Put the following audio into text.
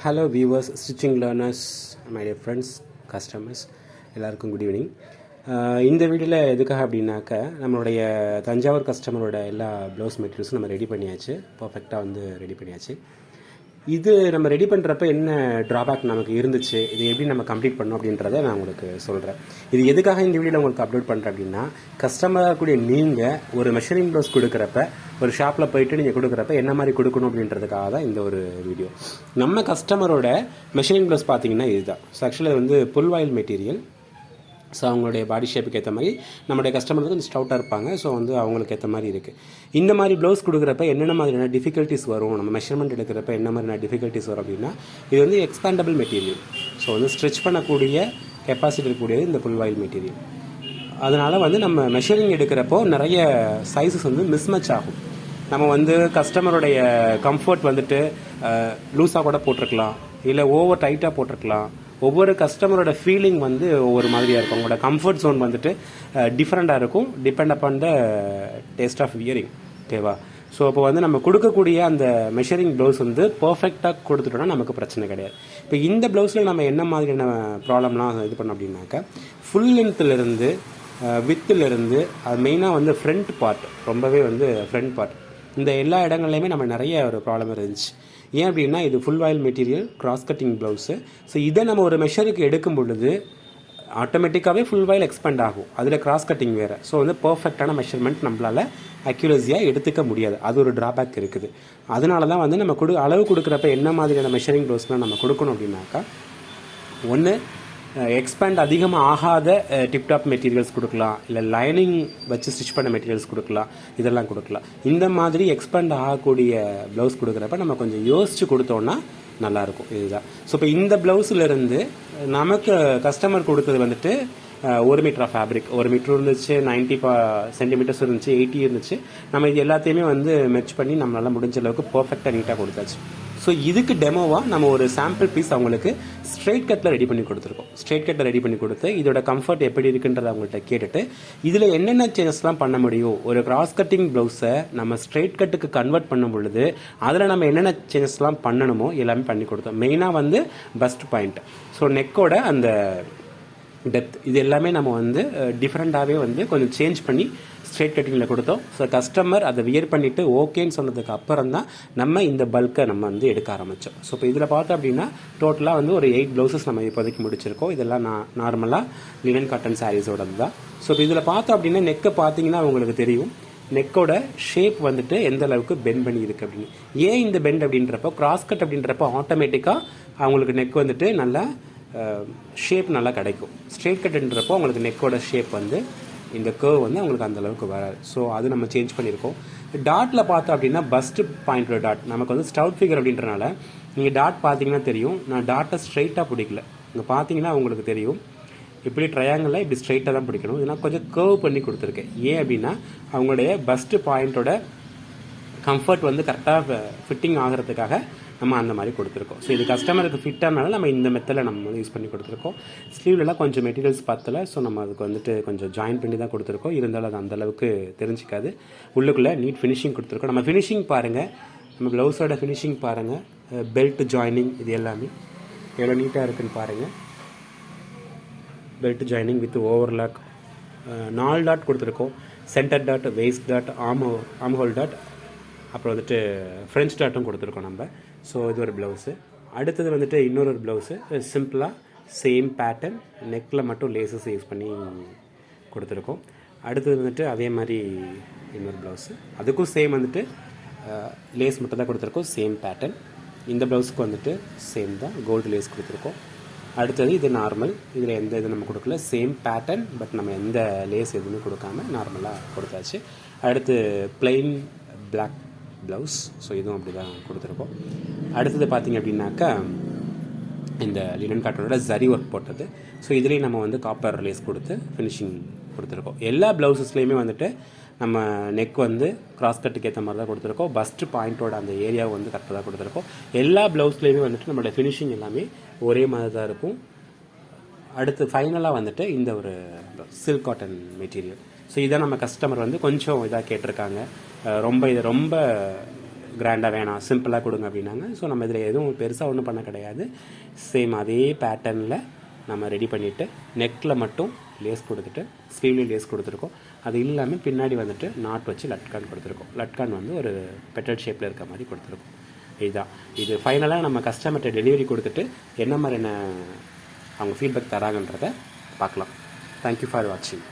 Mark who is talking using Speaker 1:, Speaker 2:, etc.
Speaker 1: Hello viewers, stitching learners, my dear friends, customers, எல்லாருக்கும் good evening. இந்த வீடியோவில் எதுக்காக அப்படின்னாக்க, நம்மளுடைய தஞ்சாவூர் கஸ்டமரோட எல்லா ப்ளவுஸ் மெட்டீரியல்ஸும் நம்ம ரெடி பண்ணியாச்சு. பர்ஃபெக்டாக ரெடி பண்ணியாச்சு. இது நம்ம ரெடி பண்ணுறப்ப என்ன ட்ராபேக் நமக்கு இருந்துச்சு, இது எப்படி நம்ம கம்ப்ளீட் பண்ணோம் அப்படின்றத நான் உங்களுக்கு சொல்கிறேன். இது எதுக்காக இந்த வீடியோவில் உங்களுக்கு அப்லோட் பண்ணுறேன் அப்படின்னா, கஸ்டமராக கூடிய நீங்கள் ஒரு மெஷரிங் ப்ளவுஸ் கொடுக்குறப்ப, ஒரு ஷாப்பில் போயிட்டு நீங்கள் கொடுக்குறப்ப என்ன மாதிரி கொடுக்கணும் அப்படின்றதுக்காக தான் இந்த ஒரு வீடியோ. நம்ம கஸ்டமரோட மெஷரிங் ப்ளவுஸ் பார்த்தீங்கன்னா இதுதான். ஸோ ஆக்சுவலாக புல் வாயில் மெட்டீரியல். ஸோ அவங்களுடைய பாடி ஷேப்புக்கு ஏற்ற மாதிரி நம்மளுடைய கஸ்டமர் கொஞ்சம் ஸ்டவுட்டாக இருப்பாங்க. ஸோ அவங்களுக்கு ஏற்ற மாதிரி இருக்குது. இந்த மாதிரி ப்ளவுஸ் கொடுக்குறப்ப என்னென்ன மாதிரியான டிஃபிகல்ட்டிஸ் வரும், நம்ம மெஷர்மெண்ட் எடுக்கிறப்ப என்ன மாதிரியான டிஃபிகல்ட்டிஸ் வரும் அப்படின்னா, இது எக்ஸ்பேண்டபிள் மெட்டீரியல். ஸோ ஸ்ட்ரெச் பண்ணக்கூடிய கெப்பாசிட்டி இருக்கக்கூடியது இந்த புல் வாயில் மெட்டீரியல். அதனால் நம்ம மெஷரிங் எடுக்கிறப்போ நிறைய சைஸஸ் மிஸ்மேட்ச் ஆகும். நம்ம கஸ்டமருடைய கம்ஃபர்ட் லூஸாக கூட போட்டிருக்கலாம், இல்லை ஓவர் டைட்டாக போட்டிருக்கலாம். ஒவ்வொரு கஸ்டமரோட ஃபீலிங் ஒவ்வொரு மாதிரியாக இருக்கும். அவங்களோட கம்ஃபர்ட் ஜோன் டிஃப்ரெண்ட்டாக இருக்கும், depend upon the taste of wearing. ஓகேவா? ஸோ அப்போ நம்ம கொடுக்கக்கூடிய அந்த மெஷரிங் ப்ளவுஸ் பர்ஃபெக்டாக கொடுத்துட்டோம்னா நமக்கு பிரச்சனை கிடையாது. இப்போ இந்த ப்ளவுஸில் நம்ம என்ன மாதிரியான ப்ராப்ளம்லாம் இது பண்ணோம் அப்படின்னாக்கா, ஃபுல் லென்த்துலேருந்து வித்துலேருந்து அது மெயினாக ஃப்ரண்ட் பார்ட், ரொம்பவே ஃப்ரண்ட் பார்ட், இந்த எல்லா இடங்கள்லையுமே நம்ம நிறைய ஒரு ப்ராப்ளம் இருந்துச்சு. ஏன் அப்படின்னா, இது ஃபுல் வாயில் material, cross cutting blouse. So இதை நம்ம ஒரு மெஷருக்கு எடுக்கும் பொழுது ஆட்டோமேட்டிக்காகவே ஃபுல் வாயில் எக்ஸ்பேண்ட் ஆகும். அதில் கிராஸ் கட்டிங் வேறு. ஸோ பர்ஃபெக்டான மெஷர்மெண்ட் நம்மளால் அக்யூரஸியாக எடுத்துக்க முடியாது. அது ஒரு ட்ராபேக் இருக்குது. அதனால தான் நம்ம அளவு கொடுக்குறப்ப என்ன மாதிரியான மெஷரிங் ப்ளவுஸ்லாம் நம்ம கொடுக்கணும் அப்படின்னாக்கா, ஒன்று எக்ஸ்பேண்ட் அதிகமாக ஆகாத டிப்டாப் மெட்டீரியல்ஸ் கொடுக்கலாம், இல்லை லைனிங் வச்சு ஸ்டிச் பண்ண மெட்டீரியல்ஸ் கொடுக்கலாம், இதெல்லாம் கொடுக்கலாம். இந்த மாதிரி எக்ஸ்பேண்ட் ஆகக்கூடிய ப்ளவுஸ் கொடுக்குறப்ப நம்ம கொஞ்சம் யோசித்து கொடுத்தோன்னா நல்லாயிருக்கும். இதுதான். ஸோ இப்போ இந்த ப்ளவுஸ்லேருந்து நமக்கு கஸ்டமர் கொடுத்தது 1 மீட்டர் ஆஃப் ஃபேப்ரிக், 1 மீட்டர் இருந்துச்சு, 90 சென்டிமீட்டர்ஸ் இருந்துச்சு, 80 இருந்துச்சு. நம்ம இது எல்லாத்தையுமே மெர்ச் பண்ணி நம்மளால் முடிஞ்ச அளவுக்கு பர்ஃபெக்டாக நீட்டாக கொடுத்தாச்சு. ஸோ இதுக்கு டெமோவாக நம்ம ஒரு சாம்பிள் பீஸ் அவங்களுக்கு ஸ்ட்ரெயிட் கட்டில் ரெடி பண்ணி கொடுத்துருக்கோம். ஸ்ட்ரெயிட் கட்டில் ரெடி பண்ணி கொடுத்து இதோட கம்ஃபர்ட் எப்படி இருக்குன்றதை அவங்கள்ட்ட கேட்டுட்டு, இதில் என்னென்ன சேஞ்சஸ்லாம் பண்ண முடியும், ஒரு கிராஸ் கட்டிங் ப்ளவுஸை நம்ம ஸ்ட்ரெயிட் கட்டுக்கு கன்வெர்ட் பண்ணும் பொழுது அதில் நம்ம என்னென்ன சேஞ்சஸ்லாம் பண்ணணுமோ எல்லாமே பண்ணி கொடுத்தோம். மெயினாக பஸ்ட் பாயிண்ட், ஸோ நெக்கோட அந்த டெப்த், இது எல்லாமே நம்ம டிஃப்ரெண்ட்டாகவே கொஞ்சம் சேஞ்ச் பண்ணி ஸ்ட்ரெயிட் கட்டிங்கில் கொடுத்தோம். ஸோ கஸ்டமர் அதை வியர் பண்ணிவிட்டு ஓகேன்னு சொன்னதுக்கு அப்புறம் தான் நம்ம இந்த பல்கை நம்ம எடுக்க ஆரம்பித்தோம். ஸோ இப்போ இதில் பார்த்தோம் அப்படின்னா டோட்டலாக ஒரு 8 ப்ளவுசஸ் நம்ம இப்போதைக்கு முடிச்சிருக்கோம். இதெல்லாம் நார்மலாக லினன் காட்டன் சாரீஸோடது தான். ஸோ இப்போ இதில் பார்த்தோம் அப்படின்னா நெக்கை பார்த்தீங்கன்னா உங்களுக்கு தெரியும், நெக்கோட ஷேப் எந்த அளவுக்கு பெண்ட் பண்ணி இருக்குது அப்படின்னு. ஏன் இந்த பெண்ட் அப்படின்றப்போ, கிராஸ் கட் அப்படின்றப்போ ஆட்டோமேட்டிக்காக அவங்களுக்கு நெக் நல்லா ஷேப் நல்லா கிடைக்கும். ஸ்ட்ரெயிட் கட்டுன்றப்போ உங்களுக்கு நெக்கோட ஷேப் இந்த கர்வ் அவங்களுக்கு அந்தளவுக்கு வராது. ஸோ அது நம்ம சேஞ்ச் பண்ணியிருக்கோம். டாட்டில் பார்த்தோம் அப்படின்னா பஸ்ட் பாயிண்டோட டாட் நமக்கு ஸ்டவுட் ஃபிகர் அப்படின்றனால நீங்கள் டாட் பார்த்தீங்கன்னா தெரியும், நான் டாட்டை ஸ்ட்ரைட்டாக பிடிக்கல. இங்கே பார்த்தீங்கன்னா உங்களுக்கு தெரியும், இப்படி ட்ரையாங்கிளில் இப்படி ஸ்ட்ரைட்டாக தான் பிடிக்கணும். இதெல்லாம் கொஞ்சம் கர்வ் பண்ணி கொடுத்துருக்கேன். ஏன் அப்படின்னா அவங்களுடைய பஸ்ட் பாயிண்டோட கம்ஃபர்ட் கரெக்டாக ஃபிட்டிங் ஆகிறதுக்காக நம்ம அந்த மாதிரி கொடுத்துருக்கோம். ஸோ இது கஸ்டமருக்கு ஃபிட்டானால நம்ம இந்த மெத்தடில் நம்ம யூஸ் பண்ணி கொடுத்துருக்கோம். ஸ்லீவ்லலாம் கொஞ்சம் மெட்டீரியல்ஸ் பத்தலை. ஸோ நம்ம அதுக்கு கொஞ்சம் ஜாயின் பண்ணி தான் கொடுத்துருக்கோம். இருந்தாலும் அது அந்தளவுக்கு தெரிஞ்சிக்காது. உள்ளுக்குள்ளே நீட் ஃபினிஷிங் கொடுத்துருக்கோம். நம்ம ஃபினிஷிங் பாருங்கள், நம்ம ப்ளவுஸோட ஃபினிஷிங் பாருங்கள், பெல்ட் ஜாயினிங் இது எல்லாமே எவ்வளோ நீட்டாக இருக்குதுன்னு பாருங்கள். Belt joining with overlock, 4 dot கொடுத்துருக்கோம். Centre dot, waist dot, armhole dot, அப்புறம் ஃப்ரெஞ்ச் டாட்டும் கொடுத்துருக்கோம் நம்ம. ஸோ இது ஒரு ப்ளவுஸு. அடுத்தது இன்னொரு ப்ளவுஸு சிம்பிளாக சேம் பேட்டர்ன், நெக்கில் மட்டும் லேசஸ் யூஸ் பண்ணி கொடுத்துருக்கோம். அடுத்தது அதே மாதிரி இன்னொரு ப்ளவுஸு, அதுக்கும் சேம் லேஸ் மட்டும் தான் கொடுத்துருக்கோம், சேம் பேட்டர்ன். இந்த ப்ளவுஸுக்கு சேம் தான், கோல்டு லேஸ் கொடுத்துருக்கோம். அடுத்தது இது நார்மல், இதில் எந்த இது நம்ம கொடுக்கல, சேம் பேட்டர்ன், பட் நம்ம எந்த லேஸ் எதுவுமே கொடுக்காம நார்மலாக கொடுத்தாச்சு. அடுத்து பிளெயின் பிளாக் ப்ளவுஸ். ஸோ இதுவும் அப்படி தான் கொடுத்துருக்கோம். அடுத்தது பார்த்திங்க அப்படின்னாக்கா இந்த லினன் காட்டனோட ஜரி ஒர்க் போட்டது. ஸோ இதுலேயும் நம்ம காப்பர் லேஸ் கொடுத்து ஃபினிஷிங் கொடுத்துருக்கோம். எல்லா ப்ளவுசஸ்லேயுமே நம்ம நெக் கிராஸ் கட்டுக்கு ஏற்ற மாதிரி தான் கொடுத்துருக்கோம். பஸ்ட் பாயிண்ட்டோட அந்த ஏரியாவை கரெக்டாக தான் கொடுத்துருக்கோம். எல்லா ப்ளவுஸ்லேயுமே நம்மளோட ஃபினிஷிங் எல்லாமே ஒரே மாதிரி தான் இருக்கும். அடுத்து ஃபைனலாக இந்த ஒரு சில்க் காட்டன் மெட்டீரியல். ஸோ இதை நம்ம கஸ்டமர் கொஞ்சம் இதாக கேட்டிருக்காங்க, ரொம்ப கிராண்டாக வேணாம், சிம்பிளாக கொடுங்க அப்படின்னாங்க. ஸோ நம்ம இதில் எதுவும் பெருசாக ஒன்றும் பண்ண கிடையாது. சேம் அதே பேட்டர்னில் நம்ம ரெடி பண்ணிவிட்டு நெக்கில் மட்டும் லேஸ் கொடுத்துட்டு ஸ்லீவ்லேயும் லேஸ் கொடுத்துருக்கோம். அது இல்லாமல் பின்னாடி வந்துட்டு நாட் வச்சு லட்கான் கொடுத்துருக்கோம். லட்கான் வந்து ஒரு பெட்டல் ஷேப்பில் இருக்க மாதிரி கொடுத்துருக்கோம். இதுதான் இது ஃபைனலாக நம்ம கஸ்டமர்கிட்ட டெலிவரி கொடுத்துட்டு என்ன மாதிரியான அவங்க ஃபீட்பேக் தராங்கன்றதை பார்க்கலாம். தேங்க்யூ ஃபார் வாட்சிங்.